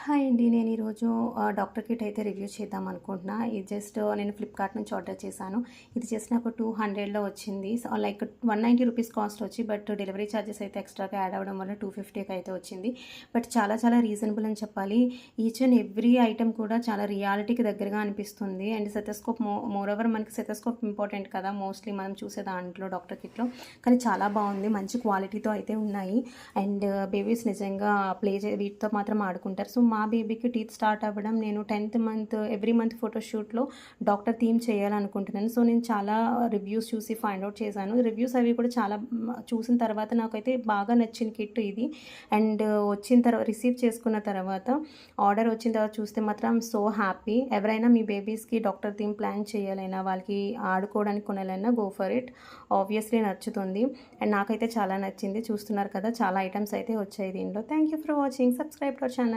Hi అండి. నేను ఈరోజు డాక్టర్ కిట్ అయితే రివ్యూ చేద్దాం అనుకుంటున్నా. ఇది జస్ట్ నేను ఫ్లిప్‌కార్ట్ నుంచి ఆర్డర్ చేశాను. ఇది జస్ట్ నాకు 200లో వచ్చింది. లైక్ 190 రూపీస్ కాస్ట్ వచ్చి, బట్ డెలివరీ ఛార్జెస్ అయితే ఎక్స్ట్రాగా యాడ్ అవ్వడం వల్ల 250కి అయితే వచ్చింది. బట్ చాలా చాలా రీజనబుల్ అని చెప్పాలి. ఈచ్ అండ్ ఎవ్రీ ఐటెం కూడా చాలా రియాలిటీకి దగ్గరగా అనిపిస్తుంది. అండ్ సెతస్కోప్ మోర్ ఓవర్ మనకి సెతస్కోప్ ఇంపార్టెంట్ కదా మోస్ట్లీ మనం చూసే దాంట్లో డాక్టర్ కిట్‌లో. కానీ చాలా బాగుంది. మంచి క్వాలిటీతో అయితే ఉన్నాయి. అండ్ బేబీస్ నిజంగా వీటితో మాత్రం ఆడుకుంటారు. సో మా బేబీకి టీత్ స్టార్ట్ అవ్వడం, నేను 10th మంత్ ఎవ్రీ మంత్ ఫోటోషూట్లో డాక్టర్ థీమ్ చేయాలనుకుంటున్నాను. సో నేను చాలా రివ్యూస్ చూసి ఫైండ్ అవుట్ చేశాను. రివ్యూస్ అవి కూడా చాలా చూసిన తర్వాత నాకైతే బాగా నచ్చిన కిట్ ఇది. అండ్ వచ్చిన తర్వాత రిసీవ్ చేసుకున్న తర్వాత ఆర్డర్ వచ్చిన తర్వాత చూస్తే మాత్రం సో హ్యాపీ. ఎవరైనా మీ బేబీస్కి డాక్టర్ థీమ్ ప్లాన్ చేయాలైనా, వాళ్ళకి ఆడుకోవడానికి కొనాలైనా గో ఫర్ ఇట్. ఆబ్వియస్లీ నచ్చుతుంది. అండ్ నాకైతే చాలా నచ్చింది. చూస్తున్నారు కదా, చాలా ఐటమ్స్ అయితే వచ్చాయి దీనిలో. Thank you for watching. Subscribe to our channel.